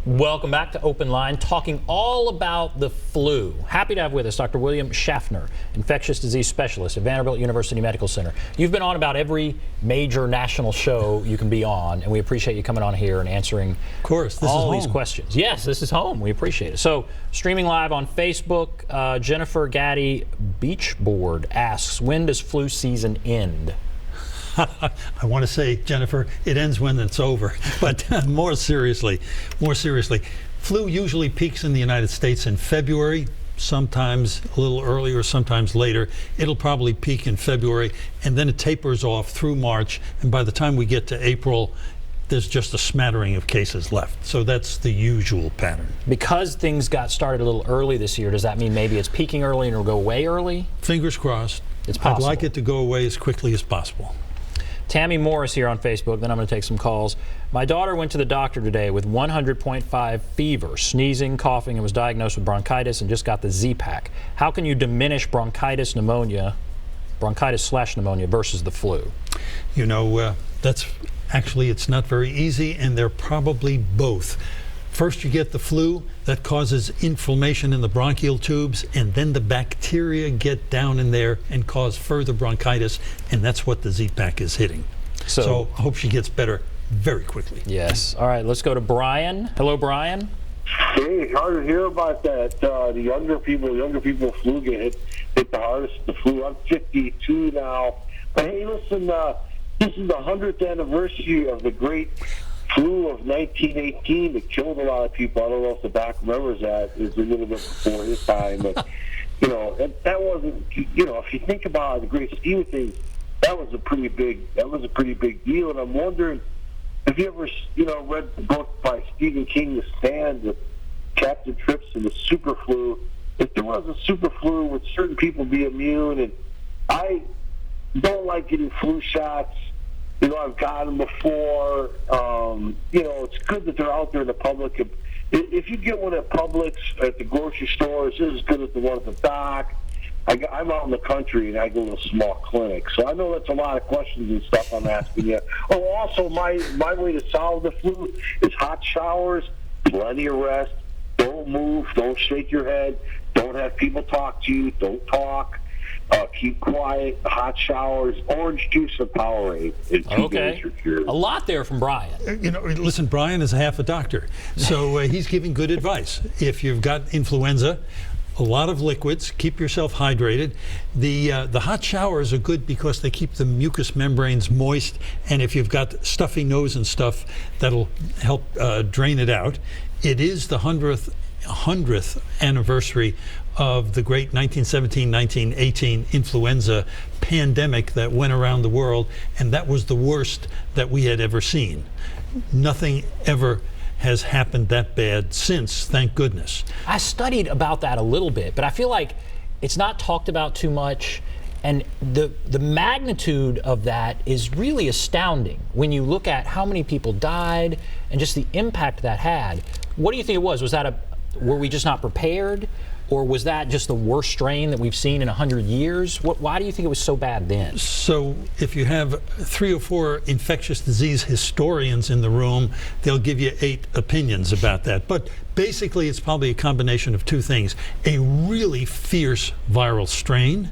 Welcome back to Open Line, talking all about the flu. Happy to have with us Dr. William Schaffner, infectious disease specialist at Vanderbilt University Medical Center. You've been on about every major national show you can be on, and we appreciate you coming on here and answering all these questions. Yes, this is home. We appreciate it. So, streaming live on Facebook, Jennifer Gaddy Beachboard asks, when does flu season end? I want to say, Jennifer, it ends when it's over. But more seriously, flu usually peaks in the United States in February, sometimes a little earlier, sometimes later. It'll probably peak in February, and then it tapers off through March. And by the time we get to April, there's just a smattering of cases left. So that's the usual pattern. Because things got started a little early this year, does that mean maybe it's peaking early and it'll go away early? Fingers crossed. It's possible. I'd like it to go away as quickly as possible. Tammy Morris here on Facebook, then I'm going to take some calls. My daughter went to the doctor today with 100.5 fever, sneezing, coughing, and was diagnosed with bronchitis and just got the Z-Pack. How can you diminish bronchitis/pneumonia versus the flu? You know, that's actually, it's not very easy, and they're probably both. First, you get the flu that causes inflammation in the bronchial tubes, and then the bacteria get down in there and cause further bronchitis, and that's what the Z-Pack is hitting. So I hope she gets better very quickly. Yes. All right, let's go to Brian. Hello, Brian. Hey, it's hard to hear about that. The younger people flu get hit the hardest. The flu. I'm 52 now. But hey, listen, this is the 100th anniversary of the great flu of 1918 that killed a lot of people. I don't know if the doc remembers that. It was a little bit before his time, but you know that wasn't. You know, if you think about the great scheme of things, that was a pretty big deal. And I'm wondering if you ever read the book by Stephen King, The Stand, with Captain Trips and the super flu. If there was a super flu, would certain people be immune? And I don't like getting flu shots. You know, I've gotten them before. You know, it's good that they're out there in the public. If you get one at Publix, at the grocery stores, it's as good as the one at the dock. I'm out in the country, and I go to a small clinic. So I know that's a lot of questions and stuff I'm asking you. Oh, also, my way to solve the flu is hot showers, plenty of rest, don't move, don't shake your head, don't have people talk to you, don't talk. Keep quiet, hot showers, orange juice, and Powerade. Okay. A lot there from Brian. You know, listen, Brian is half a doctor, so he's giving good advice. If you've got influenza, a lot of liquids, keep yourself hydrated. The hot showers are good because they keep the mucous membranes moist, and if you've got stuffy nose and stuff, that'll help drain it out. It is the 100th anniversary of the great 1917-1918 influenza pandemic that went around the world, and that was the worst that we had ever seen. Nothing ever has happened that bad since, thank goodness. I studied about that a little bit, but I feel like it's not talked about too much, and the magnitude of that is really astounding when you look at how many people died and just the impact that had. What do you think it was? Were we just not prepared? Or was that just the worst strain that we've seen in 100 years? Why do you think it was so bad then? So if you have 3 or 4 infectious disease historians in the room, they'll give you 8 opinions about that. But basically, it's probably a combination of 2 things. A really fierce viral strain,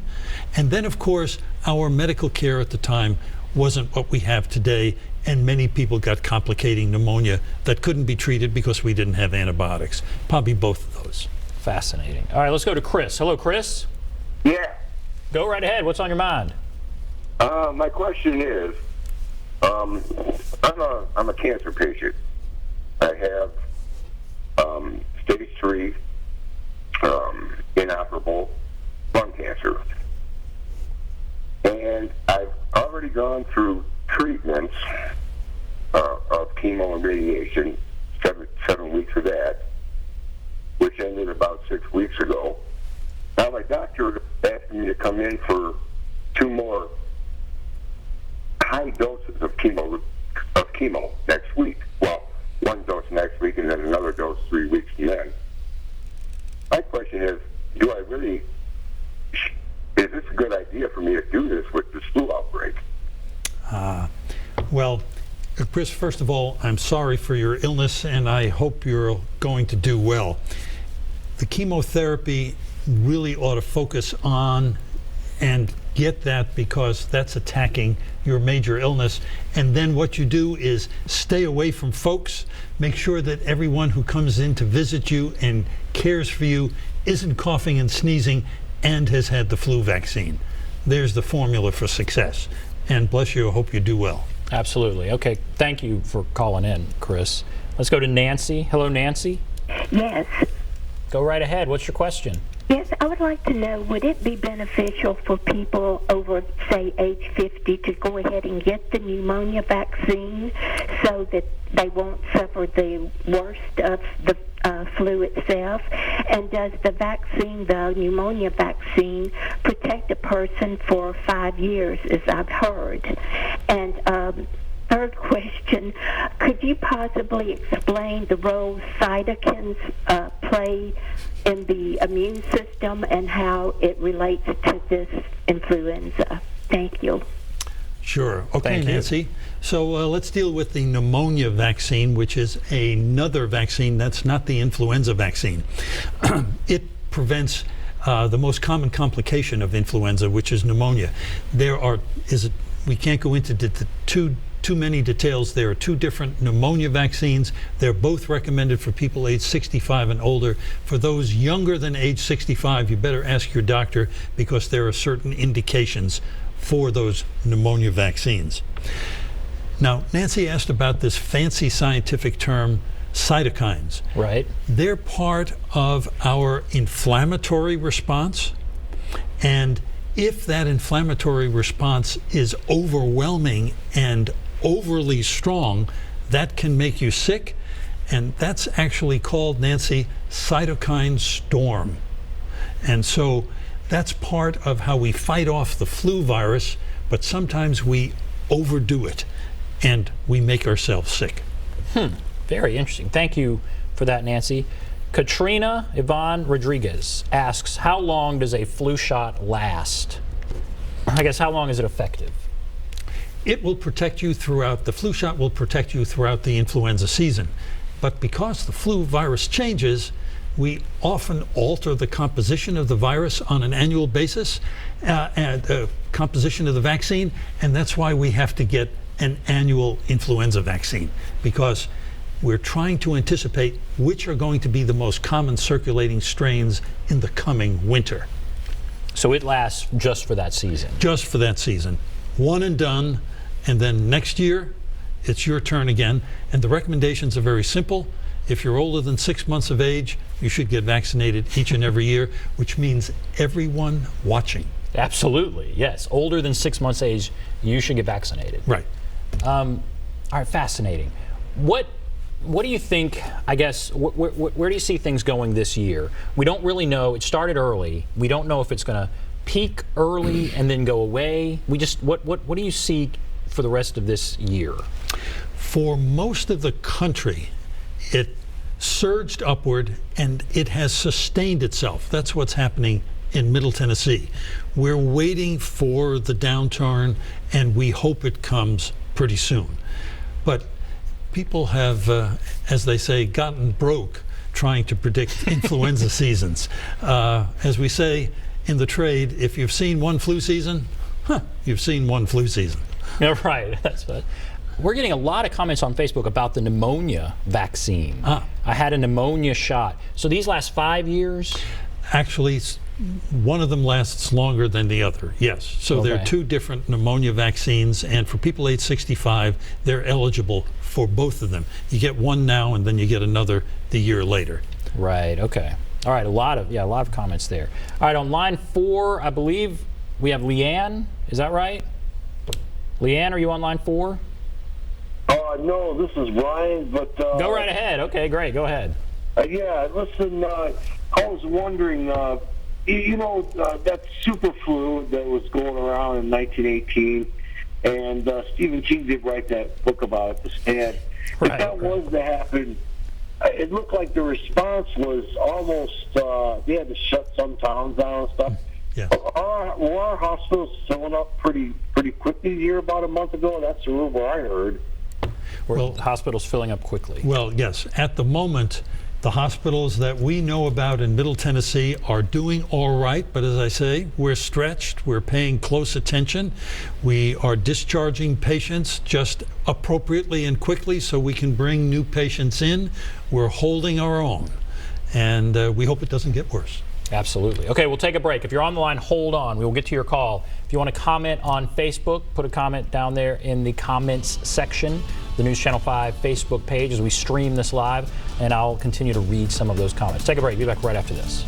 and then, of course, our medical care at the time wasn't what we have today, and many people got complicating pneumonia that couldn't be treated because we didn't have antibiotics. Probably both of those. Fascinating. All right, let's go to Chris. Hello, Chris. Yeah. Go right ahead. What's on your mind? My question is, I'm a cancer patient. I have stage 3 inoperable lung cancer. And I've already gone through treatments of chemo and radiation, 7 weeks of that, which ended about 6 weeks ago. Now my doctor asked me to come in for 2 more high doses of chemo next week. Well, 1 dose next week and then another dose 3 weeks from then. My question is, is this a good idea for me to do this with this flu outbreak? Well, Chris, first of all, I'm sorry for your illness, and I hope you're going to do well. The chemotherapy really ought to focus on and get that, because that's attacking your major illness. And then what you do is stay away from folks. Make sure that everyone who comes in to visit you and cares for you isn't coughing and sneezing and has had the flu vaccine. There's the formula for success. And bless you, I hope you do well. Absolutely. Okay, thank you for calling in, Chris. Let's go to Nancy. Hello, Nancy. Yes. Go right ahead. What's your question? Yes, I would like to know, would it be beneficial for people over, say, age 50 to go ahead and get the pneumonia vaccine so that they won't suffer the worst of the flu itself? And does the vaccine, the pneumonia vaccine, protect a person for 5 years, as I've heard? And third question, could you possibly explain the role cytokines play in the immune system and how it relates to this influenza? Thank you. Sure. Okay, Thank you. Nancy. So let's deal with the pneumonia vaccine, which is another vaccine that's not the influenza vaccine. It prevents the most common complication of influenza, which is pneumonia. We can't go into too many details. There are 2 different pneumonia vaccines. They're both recommended for people age 65 and older. For those younger than age 65, you better ask your doctor, because there are certain indications for those pneumonia vaccines. Now, Nancy asked about this fancy scientific term, cytokines. Right. They're part of our inflammatory response, and if that inflammatory response is overwhelming and overly strong, that can make you sick, and that's actually called, Nancy, cytokine storm. And so that's part of how we fight off the flu virus, but sometimes we overdo it and we make ourselves sick. Very interesting. Thank you for that, Nancy. Katrina Yvonne Rodriguez asks, how long does a flu shot last? I guess, how long is it effective? It will protect you throughout, the flu shot will protect you throughout the influenza season. But because the flu virus changes, we often alter the composition of the virus on an annual basis, and the composition of the vaccine, and that's why we have to get an annual influenza vaccine, because we're trying to anticipate which are going to be the most common circulating strains in the coming winter. So it lasts just for that season? Just for that season. One and done, and then next year, it's your turn again. And the recommendations are very simple. If you're older than 6 months of age, you should get vaccinated each and every year, which means everyone watching. Absolutely, yes. Older than 6 months age, you should get vaccinated. Right. All right, fascinating. What do you think, I guess, where do you see things going this year? We don't really know. It started early. We don't know if it's going to peak early and then go away. What do you see for the rest of this year? For most of the country, it surged upward and it has sustained itself. That's what's happening in Middle Tennessee. We're waiting for the downturn, and we hope it comes pretty soon. But people have, as they say, gotten broke trying to predict influenza seasons. As we say in the trade, if you've seen one flu season, you've seen one flu season. Yeah, right. That's what. We're getting a lot of comments on Facebook about the pneumonia vaccine. I had a pneumonia shot. So these last 5 years? Actually, one of them lasts longer than the other, yes. So Okay. there are 2 different pneumonia vaccines, and for people age 65, they're eligible for both of them. You get one now, and then you get another the year later. Right, okay. All right, a lot of comments there. All right, on line 4, I believe we have Leanne. Is that right? Leanne, are you on line 4? No, this is Brian, but... Go right ahead. Okay, great. Go ahead. Yeah, listen, I was wondering, that super flu that was going around in 1918, and Stephen King did write that book about it, The Stand. Right, If that was to happen, it looked like the response was almost, they had to shut some towns down and stuff. Yeah. Were our hospitals filling up pretty quickly here about a month ago? That's the rumor I heard. Or the hospital's filling up quickly? Well, yes. At the moment, the hospitals that we know about in Middle Tennessee are doing all right, but as I say, we're stretched. We're paying close attention. We are discharging patients just appropriately and quickly so we can bring new patients in. We're holding our own, and we hope it doesn't get worse. Absolutely. Okay, we'll take a break. If you're on the line, hold on. We will get to your call. If you want to comment on Facebook, put a comment down there in the comments section, the News Channel 5 Facebook page as we stream this live, and I'll continue to read some of those comments. Take a break. Be back right after this.